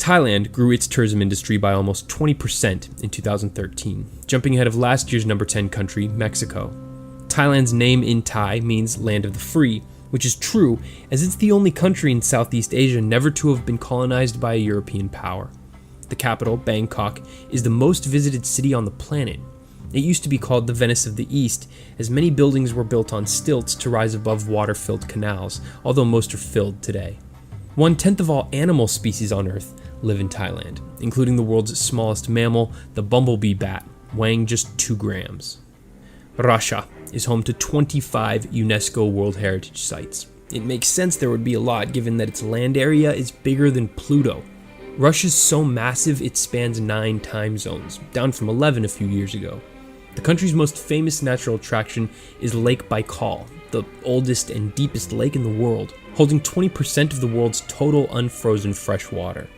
Thailand grew its tourism industry by almost 20% in 2013, jumping ahead of last year's number 10 country, Mexico. Thailand's name in Thai means land of the free, which is true as it's the only country in Southeast Asia never to have been colonized by a European power. The capital, Bangkok, is the most visited city on the planet. It used to be called the Venice of the East, as many buildings were built on stilts to rise above water-filled canals, although most are filled today. 1/10 of all animal species on Earth live in Thailand, including the world's smallest mammal, the bumblebee bat, weighing just 2 grams. Russia is home to 25 UNESCO World Heritage Sites. It makes sense there would be a lot given that its land area is bigger than Pluto. Russia's so massive it spans 9 time zones, down from 11 a few years ago. The country's most famous natural attraction is Lake Baikal, the oldest and deepest lake in the world, holding 20% of the world's total unfrozen fresh water.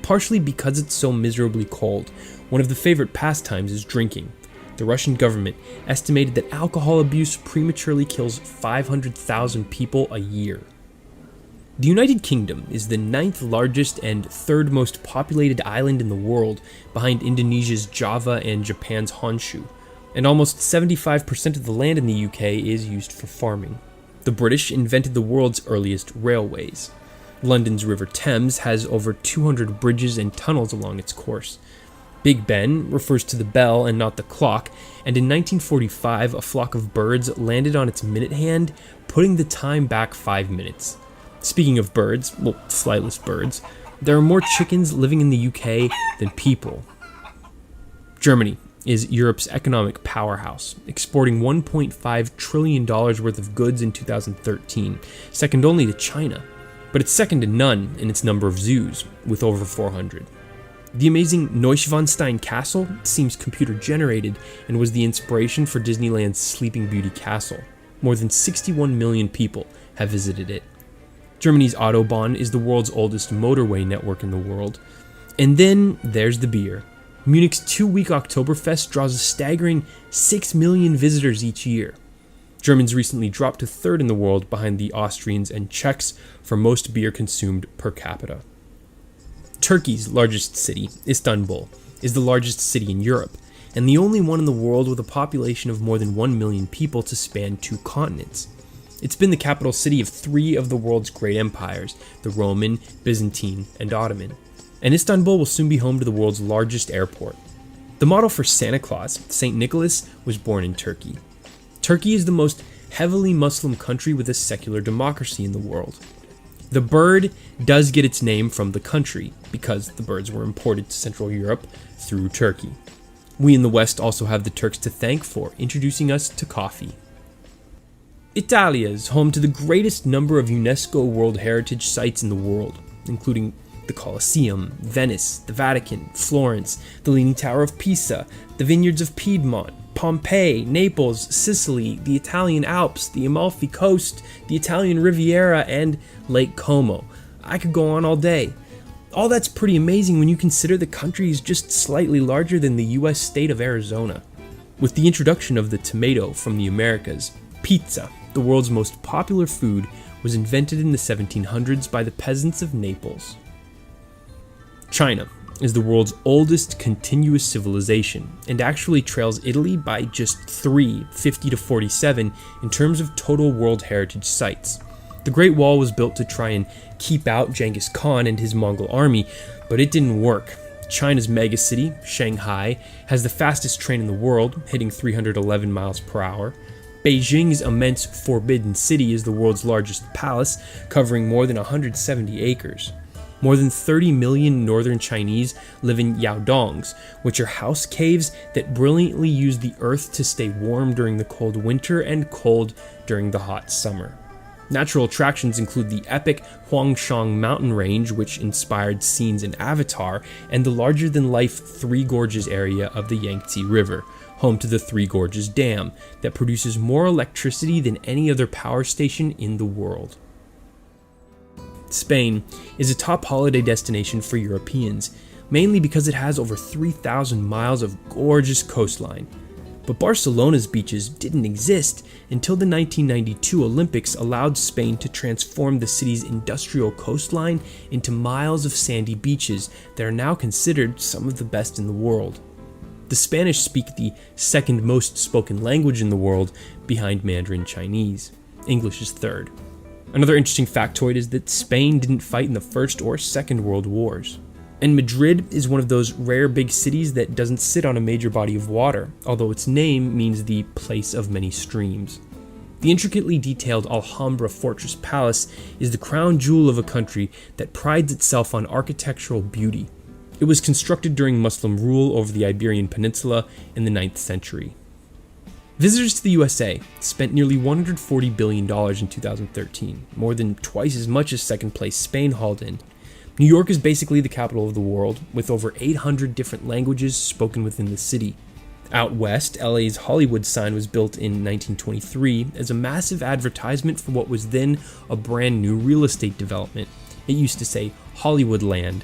Partially because it's so miserably cold, one of the favorite pastimes is drinking. The Russian government estimated that alcohol abuse prematurely kills 500,000 people a year. The United Kingdom is the 9th largest and 3rd most populated island in the world, behind Indonesia's Java and Japan's Honshu, and almost 75% of the land in the UK is used for farming. The British invented the world's earliest railways. London's River Thames has over 200 bridges and tunnels along its course. Big Ben refers to the bell and not the clock, and in 1945 a flock of birds landed on its minute hand, putting the time back 5 minutes. Speaking of birds, well, flightless birds, there are more chickens living in the UK than people. Germany is Europe's economic powerhouse, exporting $1.5 trillion worth of goods in 2013, second only to China. But it's second to none in its number of zoos, with over 400. The amazing Neuschwanstein Castle seems computer-generated and was the inspiration for Disneyland's Sleeping Beauty Castle. More than 61 million people have visited it. Germany's Autobahn is the world's oldest motorway network in the world. And then there's the beer. Munich's 2-week Oktoberfest draws a staggering 6 million visitors each year. Germans recently dropped to 3rd in the world behind the Austrians and Czechs for most beer consumed per capita. Turkey's largest city, Istanbul, is the largest city in Europe, and the only one in the world with a population of more than 1 million people to span 2 continents. It's been the capital city of 3 of the world's great empires, the Roman, Byzantine, and Ottoman. And Istanbul will soon be home to the world's largest airport. The model for Santa Claus, St. Nicholas, was born in Turkey. Turkey is the most heavily Muslim country with a secular democracy in the world. The bird does get its name from the country, because the birds were imported to Central Europe through Turkey. We in the West also have the Turks to thank for introducing us to coffee. Italia is home to the greatest number of UNESCO World Heritage Sites in the world, including the Colosseum, Venice, the Vatican, Florence, the Leaning Tower of Pisa, the Vineyards of Piedmont, Pompeii, Naples, Sicily, the Italian Alps, the Amalfi Coast, the Italian Riviera, and Lake Como. I could go on all day. All that's pretty amazing when you consider the country is just slightly larger than the US state of Arizona. With the introduction of the tomato from the Americas, pizza, the world's most popular food, was invented in the 1700s by the peasants of Naples. China is the world's oldest continuous civilization, and actually trails Italy by just 3, 50 to 47, in terms of total World Heritage Sites. The Great Wall was built to try and keep out Genghis Khan and his Mongol army, but it didn't work. China's megacity, Shanghai, has the fastest train in the world, hitting 311 miles per hour. Beijing's immense Forbidden City is the world's largest palace, covering more than 170 acres. More than 30 million northern Chinese live in yaodongs, which are house caves that brilliantly use the earth to stay warm during the cold winter and cold during the hot summer. Natural attractions include the epic Huangshan mountain range, which inspired scenes in Avatar, and the larger-than-life Three Gorges area of the Yangtze River, home to the Three Gorges Dam, that produces more electricity than any other power station in the world. Spain is a top holiday destination for Europeans, mainly because it has over 3,000 miles of gorgeous coastline. But Barcelona's beaches didn't exist until the 1992 Olympics allowed Spain to transform the city's industrial coastline into miles of sandy beaches that are now considered some of the best in the world. The Spanish speak the second most spoken language in the world, behind Mandarin Chinese. English is third. Another interesting factoid is that Spain didn't fight in the First or Second World Wars. And Madrid is one of those rare big cities that doesn't sit on a major body of water, although its name means the place of many streams. The intricately detailed Alhambra Fortress Palace is the crown jewel of a country that prides itself on architectural beauty. It was constructed during Muslim rule over the Iberian Peninsula in the 9th century. Visitors to the USA spent nearly $140 billion in 2013, more than twice as much as second place Spain hauled in. New York is basically the capital of the world, with over 800 different languages spoken within the city. Out west, LA's Hollywood sign was built in 1923 as a massive advertisement for what was then a brand new real estate development. It used to say Hollywood Land.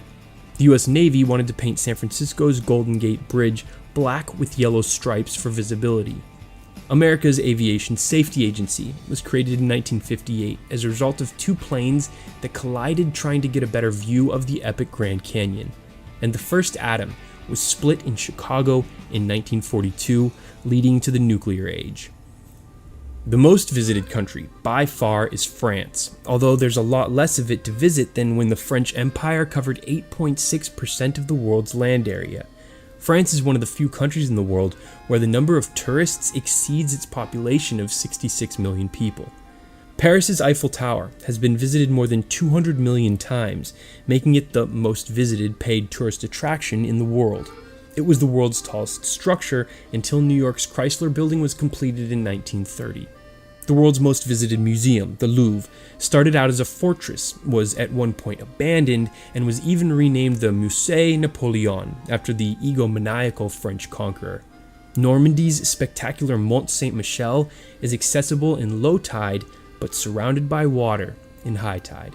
The US Navy wanted to paint San Francisco's Golden Gate Bridge black with yellow stripes for visibility. America's Aviation Safety Agency was created in 1958 as a result of two planes that collided trying to get a better view of the epic Grand Canyon. And the first atom was split in Chicago in 1942, leading to the nuclear age. The most visited country, by far, is France, although there's a lot less of it to visit than when the French Empire covered 8.6% of the world's land area. France is one of the few countries in the world where the number of tourists exceeds its population of 66 million people. Paris's Eiffel Tower has been visited more than 200 million times, making it the most visited paid tourist attraction in the world. It was the world's tallest structure until New York's Chrysler Building was completed in 1930. The world's most visited museum, the Louvre, started out as a fortress, was at one point abandoned, and was even renamed the Musée Napoléon after the egomaniacal French conqueror. Normandy's spectacular Mont Saint-Michel is accessible in low tide, but surrounded by water in high tide.